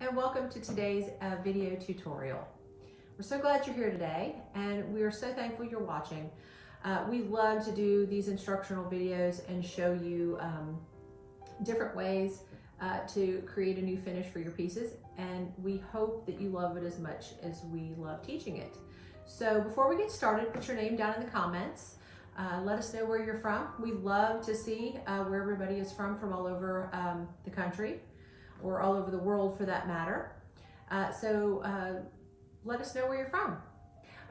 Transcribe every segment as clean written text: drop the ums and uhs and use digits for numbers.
and welcome to today's video tutorial. We're so glad you're here today, and we are so thankful you're watching. We love to do these instructional videos and show you different ways to create a new finish for your pieces, and we hope that you love it as much as we love teaching it. So before we get started, put your name down in the comments. Let us know where you're from. We love to see where everybody is from all over the country, or all over the world for that matter. So let us know where you're from.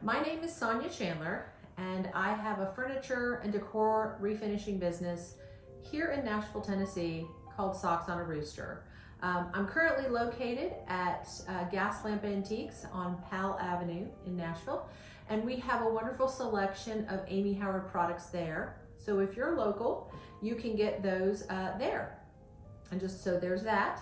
My name is Sonja Chandler, and I have a furniture and decor refinishing business here in Nashville, Tennessee called Socks On A Rooster. I'm currently located at Gas Lamp Antiques on Powell Avenue in Nashville, and we have a wonderful selection of Amy Howard products there. So if you're local, you can get those there. And just so there's that.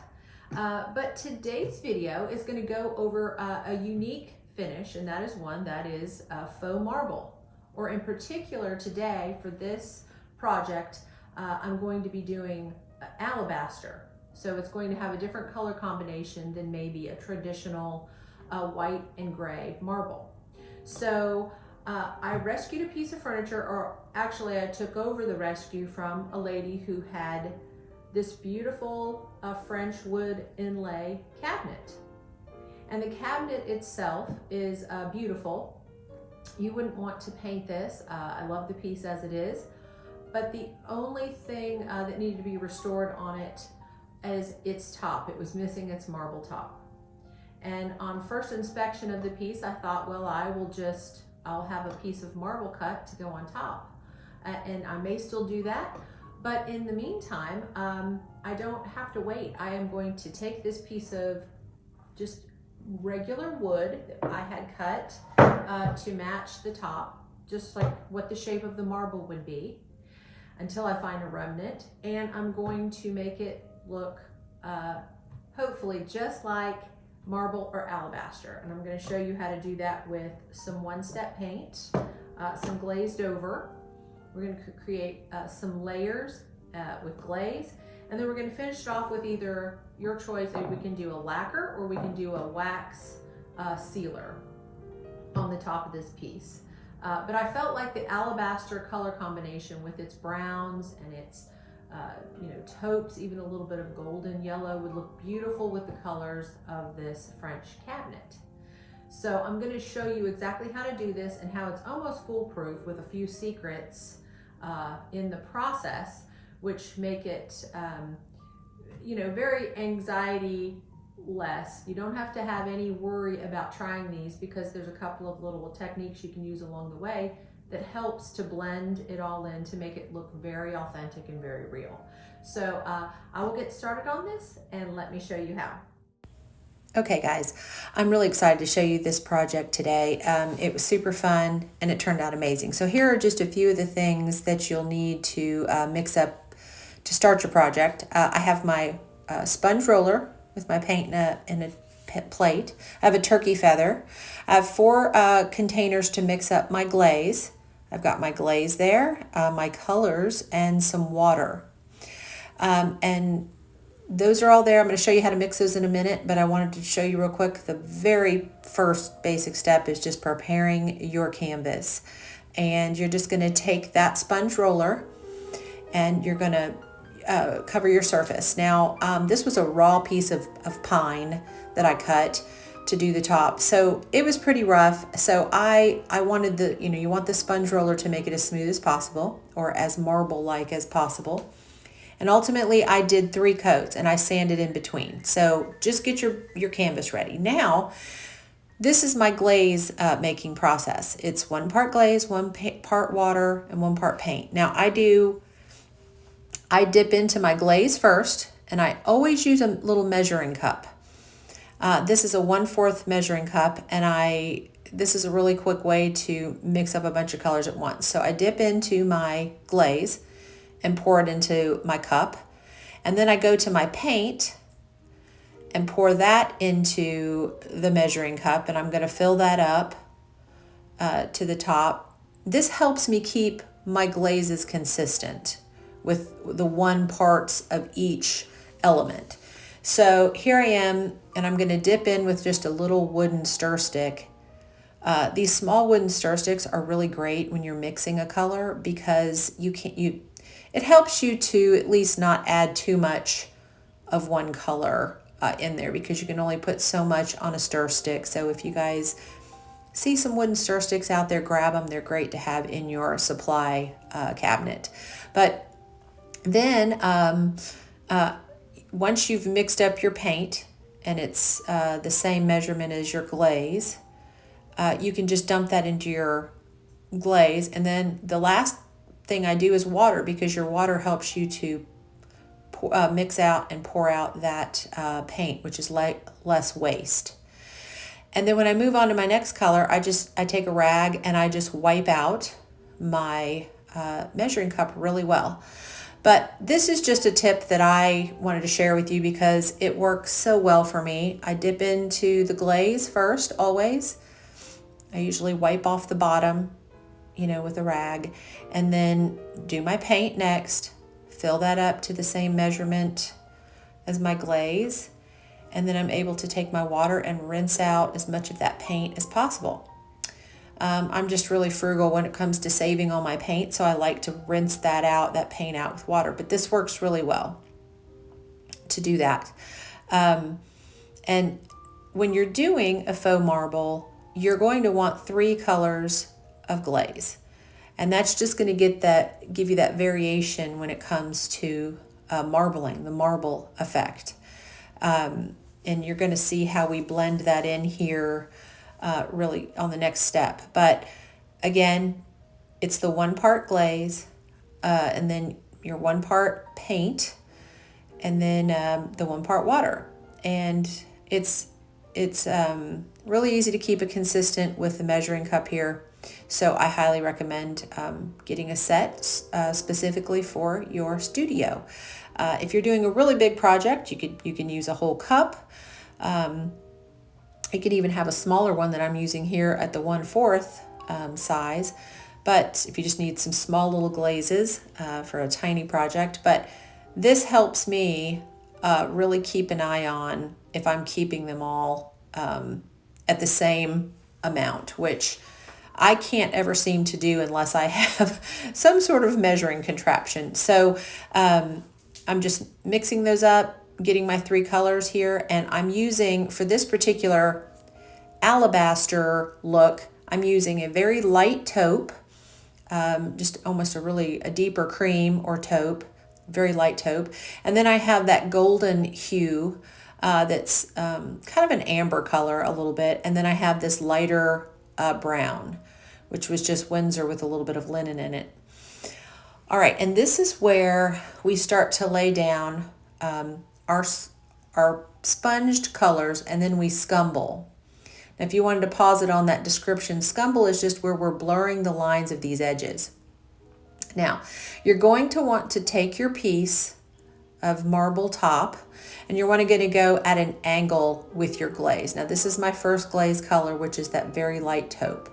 But today's video is going to go over a unique finish, and that is one that is faux marble. Or in particular today for this project, I'm going to be doing alabaster. So it's going to have a different color combination than maybe a traditional white and gray marble. So I rescued a piece of furniture, or actually I took over the rescue from a lady who had this beautiful French wood inlay cabinet. And the cabinet itself is beautiful. You wouldn't want to paint this. I love the piece as it is. But the only thing that needed to be restored on it is its top. It was missing its marble top. And on first inspection of the piece, I thought, well, I'll have a piece of marble cut to go on top. And I may still do that. But in the meantime, I don't have to wait. I am going to take this piece of just regular wood that I had cut to match the top, just like what the shape of the marble would be, until I find a remnant. And I'm going to make it look hopefully just like marble or alabaster. And I'm going to show you how to do that with some one-step paint, some glazed over. We're going to create some layers with glaze, and then we're going to finish it off with either your choice. We can do a lacquer or we can do a wax sealer on the top of this piece. But I felt like the alabaster color combination with its browns and its taupes, even a little bit of golden yellow, would look beautiful with the colors of this French cabinet. So I'm going to show you exactly how to do this and how it's almost foolproof with a few secrets in the process, which make it very anxiety less. You don't have to have any worry about trying these, because there's a couple of little techniques you can use along the way that helps to blend it all in to make it look very authentic and very real. So I will get started on this, and let me show you how. Okay guys, I'm really excited to show you this project today. It was super fun and it turned out amazing. So here are just a few of the things that you'll need to mix up to start your project. I have my sponge roller with my paint in a plate. I have a turkey feather. I have 4 containers to mix up my glaze. I've got my glaze there, my colors, and some water. And those are all there. I'm going to show you how to mix those in a minute, but I wanted to show you real quick. The very first basic step is just preparing your canvas. And you're just going to take that sponge roller and you're going to cover your surface. Now, this was a raw piece of pine that I cut to do the top. So it was pretty rough. So I wanted you want the sponge roller to make it as smooth as possible, or as marble-like as possible. And ultimately I did 3 coats and I sanded in between. So just get your canvas ready. Now, this is my glaze making process. It's 1 part glaze, 1 part water, and 1 part paint. Now I dip into my glaze first, and I always use a little measuring cup. This is a 1/4 measuring cup, and this is a really quick way to mix up a bunch of colors at once. So I dip into my glaze and pour it into my cup. And then I go to my paint and pour that into the measuring cup, and I'm going to fill that up to the top. This helps me keep my glazes consistent with the 1 parts of each element. So here I am, and I'm going to dip in with just a little wooden stir stick. These small wooden stir sticks are really great when you're mixing a color because it helps you to at least not add too much of one color in there, because you can only put so much on a stir stick. So if you guys see some wooden stir sticks out there, grab them. They're great to have in your supply cabinet. But then once you've mixed up your paint and it's the same measurement as your glaze, you can just dump that into your glaze. And then the last thing I do is water, because your water helps you to mix out and pour out that paint, which is less waste. And then when I move on to my next color, I take a rag and I just wipe out my measuring cup really well. But this is just a tip that I wanted to share with you because it works so well for me. I dip into the glaze first, always. I usually wipe off the bottom, with a rag, and then do my paint next. Fill that up to the same measurement as my glaze. And then I'm able to take my water and rinse out as much of that paint as possible. I'm just really frugal when it comes to saving all my paint, so I like to rinse that paint out with water. But this works really well to do that. And when you're doing a faux marble, you're going to want 3 colors of glaze. And that's just going to give you that variation when it comes to marbling, the marble effect. And you're going to see how we blend that in here really on the next step. But again, it's the 1 part glaze, and then your 1 part paint, and then the 1 part water. And it's really easy to keep it consistent with the measuring cup here. So I highly recommend getting a set specifically for your studio. If you're doing a really big project, you can use a whole cup. You could even have a smaller one that I'm using here at the 1/4 size. But if you just need some small little glazes for a tiny project. But this helps me really keep an eye on if I'm keeping them all at the same amount, which I can't ever seem to do unless I have some sort of measuring contraption. So I'm just mixing those up, getting my 3 colors here, and I'm using, for this particular alabaster look, I'm using a very light taupe, just almost a deeper cream or taupe, very light taupe. And then I have that golden hue that's kind of an amber color a little bit. And then I have this lighter brown, which was just Windsor with a little bit of linen in it. All right, and this is where we start to lay down our sponged colors, and then we scumble. Now, if you wanted to pause it on that description, scumble is just where we're blurring the lines of these edges. Now, you're going to want to take your piece of marble top, and you're going to go at an angle with your glaze. Now, this is my first glaze color, which is that very light taupe.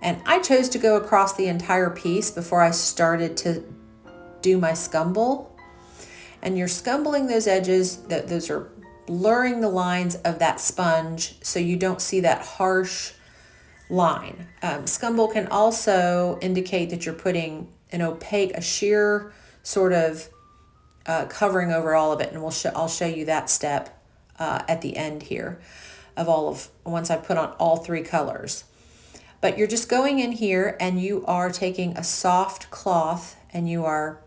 And I chose to go across the entire piece before I started to do my scumble. And you're scumbling those edges, those are blurring the lines of that sponge so you don't see that harsh line. Scumble can also indicate that you're putting a sheer sort of covering over all of it. And I'll show you that step at the end here once I put on all 3 colors. But you're just going in here and you are taking a soft cloth and you're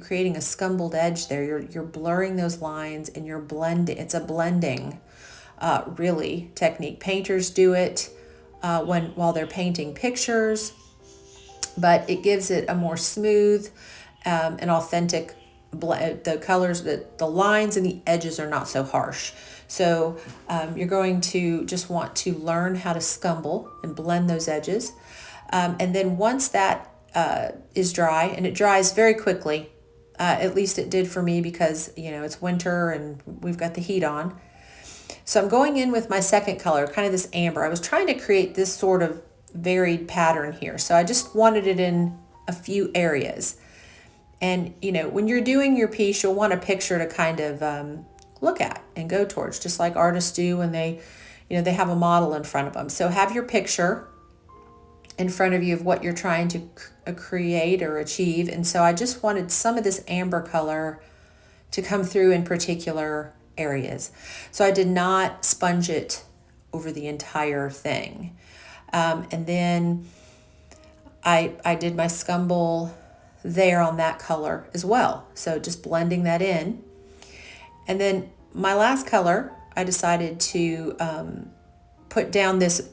creating a scumbled edge there. You're blurring those lines and you're blending. It's a blending really technique. Painters do it while they're painting pictures, but it gives it a more smooth and authentic the colors, the lines and the edges are not so harsh. So you're going to just want to learn how to scumble and blend those edges. And then once that is dry, and it dries very quickly, at least it did for me because, it's winter and we've got the heat on. So I'm going in with my second color, kind of this amber. I was trying to create this sort of varied pattern here. So I just wanted it in a few areas. And, when you're doing your piece, you'll want a picture to kind of look at and go towards, just like artists do when they have a model in front of them. So have your picture in front of you of what you're trying to create or achieve. And so I just wanted some of this amber color to come through in particular areas. So I did not sponge it over the entire thing. And then I did my Scumble there on that color as well. So just blending that in. And then my last color, I decided to put down this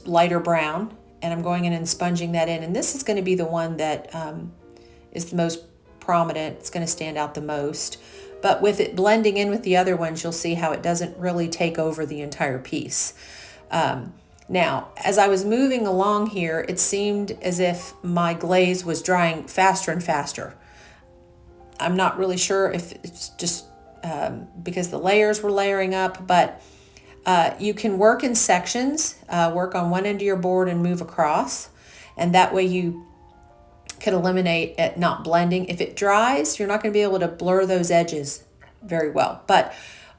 lighter brown, and I'm going in and sponging that in. And this is going to be the one that is the most prominent. It's going to stand out the most. But with it blending in with the other ones, you'll see how it doesn't really take over the entire piece. Now, as I was moving along here, it seemed as if my glaze was drying faster and faster. I'm not really sure if it's just because the layers were layering up, but you can work in sections, work on one end of your board and move across, and that way you can eliminate it not blending. If it dries, you're not going to be able to blur those edges very well, but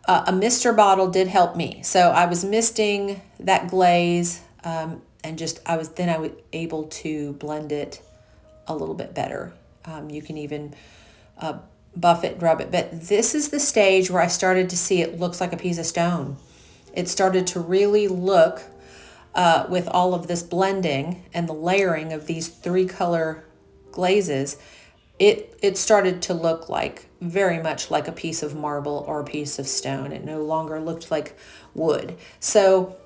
a mister bottle did help me. So I was misting that glaze, and I was able to blend it a little bit better. You can even buff it and rub it, but this is the stage where I started to see it looks like a piece of stone. It started to really look, with all of this blending and the layering of these 3 color glazes, it started to look like very much like a piece of marble or a piece of stone. It no longer looked like wood. So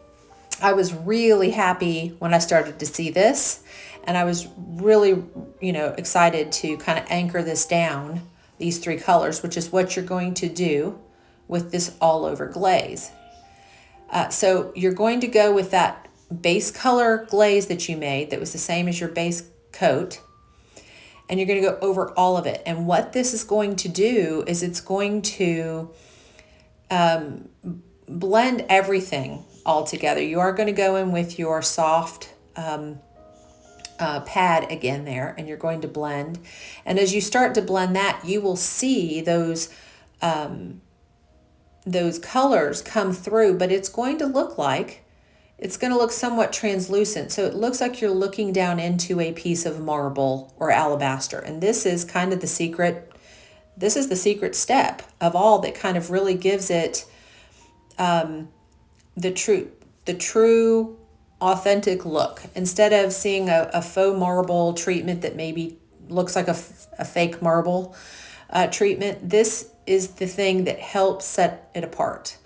I was really happy when I started to see this, and I was really, excited to kind of anchor this down, these 3 colors, which is what you're going to do with this all over glaze. So you're going to go with that base color glaze that you made that was the same as your base coat, and you're going to go over all of it. And what this is going to do is it's going to blend everything all together. You are going to go in with your soft pad again there, and you're going to blend. And as you start to blend that, you will see those colors come through, but it's going to look somewhat translucent. So it looks like you're looking down into a piece of marble or alabaster. And this is kind of the secret. This is the secret step of all that kind of really gives it the true authentic look. Instead of seeing a faux marble treatment that maybe looks like a fake marble treatment, this is the thing that helps set it apart,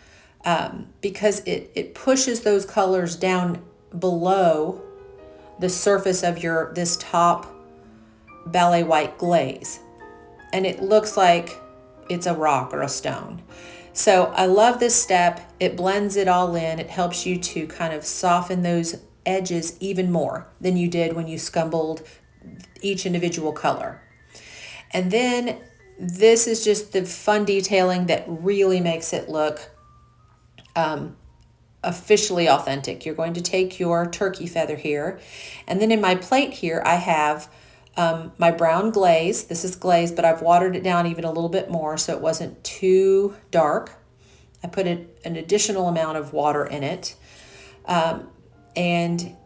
because it pushes those colors down below the surface of this top Ballet white glaze, and it looks like it's a rock or a stone. So I love this step. It blends it all in. It helps you to kind of soften those edges even more than you did when you scumbled each individual color. And then this is just the fun detailing that really makes it look officially authentic. You're going to take your turkey feather here, and then in my plate here I have my brown glaze. This is glaze, but I've watered it down even a little bit more so it wasn't too dark. I put an additional amount of water in it, and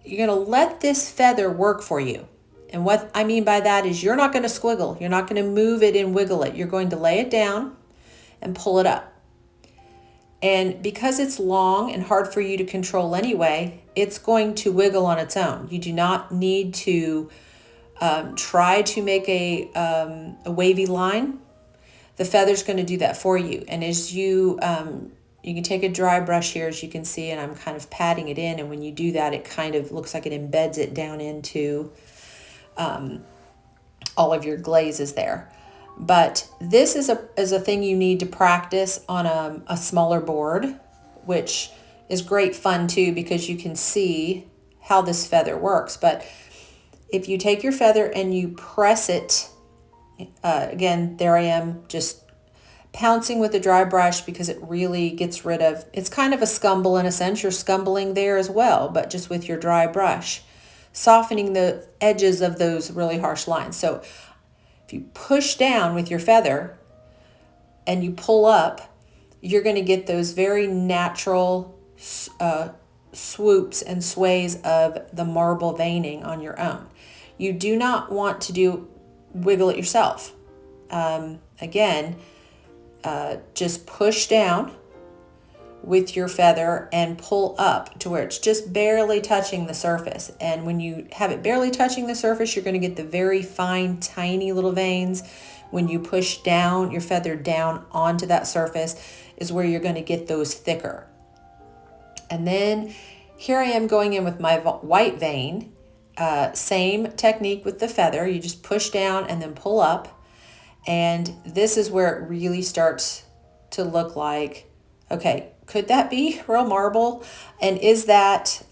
you're going to let this feather work for you. And what I mean by that is you're not going to squiggle. You're not going to move it and wiggle it. You're going to lay it down and pull it up. And because it's long and hard for you to control anyway, it's going to wiggle on its own. You do not need to try to make a wavy line. The feather's going to do that for you. And as you can take a dry brush here, as you can see, and I'm kind of patting it in. And when you do that, it kind of looks like it embeds it down into all of your glazes there. But this is a thing you need to practice on a smaller board, which is great fun too, because you can see how this feather works. But if you take your feather and you press it, again, there I am just pouncing with a dry brush because it really gets rid of, it's kind of a scumble in a sense. You're scumbling there as well, but just with your dry brush, softening the edges of those really harsh lines. So if you push down with your feather and you pull up, you're going to get those very natural swoops and sways of the marble veining on your own. You do not want to wiggle it yourself. Again, just push down with your feather and pull up to where it's just barely touching the surface. And when you have it barely touching the surface, you're going to get the very fine, tiny little veins. When you push down your feather down onto that surface is where you're going to get those thicker. And then here I am going in with my white vein. Same technique with the feather. You just push down and then pull up. And this is where it really starts to look like, okay, could that be real marble? And is that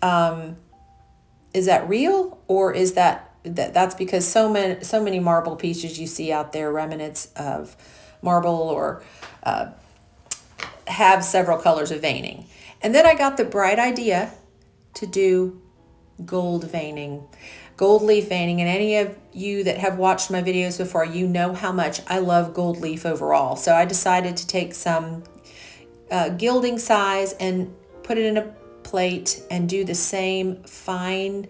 real, or is that's because so many marble pieces you see out there, remnants of marble, or have several colors of veining. And then I got the bright idea to do gold veining, gold leaf veining. And any of you that have watched my videos before, you know how much I love gold leaf overall. So I decided to take some gilding size and put it in a plate and do the same fine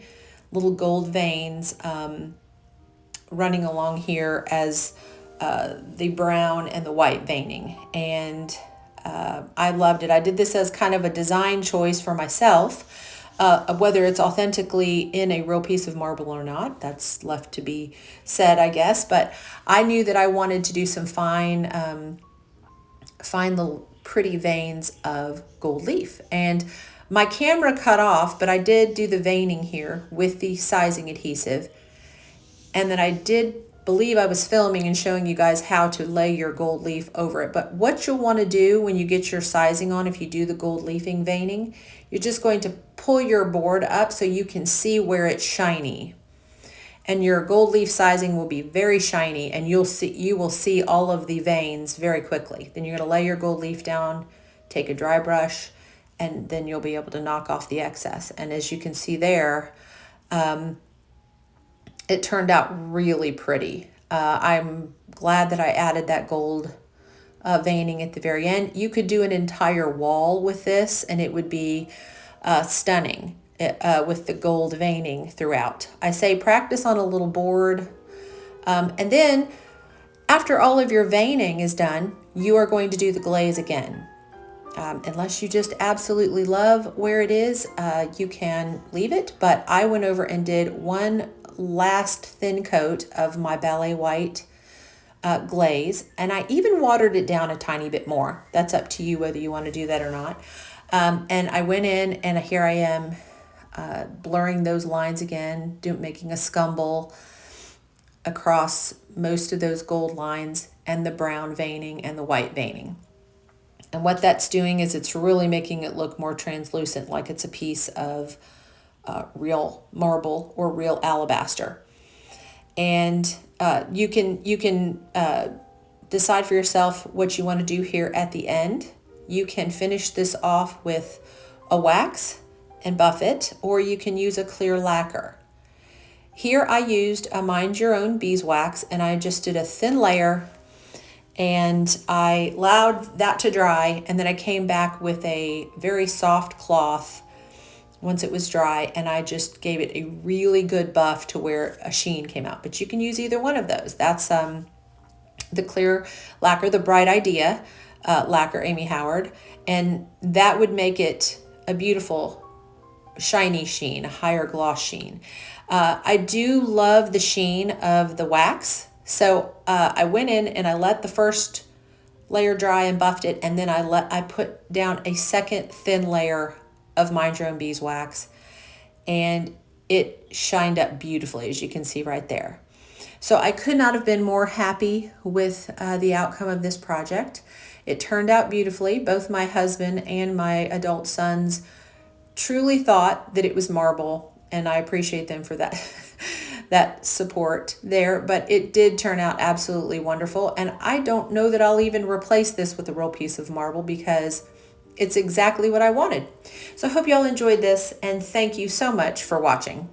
little gold veins running along here as the brown and the white veining. And I loved it. I did this as kind of a design choice for myself. Whether it's authentically in a real piece of marble or not, that's left to be said, I guess. But I knew that I wanted to do some fine little pretty veins of gold leaf. And my camera cut off, but I did do the veining here with the sizing adhesive. And then I did believe I was filming and showing you guys how to lay your gold leaf over it. But what you'll want to do when you get your sizing on, if you do the gold leafing veining, you're just going to pull your board up so you can see where it's shiny. And your gold leaf sizing will be very shiny, and you will see all of the veins very quickly. Then you're going to lay your gold leaf down, take a dry brush, and then you'll be able to knock off the excess. And as you can see there, it turned out really pretty. I'm glad that I added that gold veining at the very end. You could do an entire wall with this, and it would be stunning with the gold veining throughout. I say practice on a little board. And then after all of your veining is done, you are going to do the glaze again. Unless you just absolutely love where it is, you can leave it. But I went over and did one last thin coat of my Ballet white glaze, and I even watered it down a tiny bit more. That's up to you whether you want to do that or not. And I went in, and here I am blurring those lines again, making a scumble across most of those gold lines and the brown veining and the white veining. And what that's doing is it's really making it look more translucent, like it's a piece of real marble or real alabaster. And you can decide for yourself what you want to do here at the end. You can finish this off with a wax and buff it, or you can use a clear lacquer. Here I used a Mind Your Own beeswax, and I just did a thin layer, and I allowed that to dry, and then I came back with a very soft cloth once it was dry, and I just gave it a really good buff to where a sheen came out. But you can use either one of those. That's the clear lacquer, the Bright Idea lacquer, Amy Howard, and that would make it a beautiful shiny sheen, a higher gloss sheen. I do love the sheen of the wax, so I went in and I let the first layer dry and buffed it, and then I put down a second thin layer of Mind Your Own beeswax, and it shined up beautifully, as you can see right there. So I could not have been more happy with the outcome of this project. It turned out beautifully. Both my husband and my adult sons truly thought that it was marble, and I appreciate them for that that support there. But it did turn out absolutely wonderful, and I don't know that I'll even replace this with a real piece of marble because it's exactly what I wanted. So I hope y'all enjoyed this, and thank you so much for watching.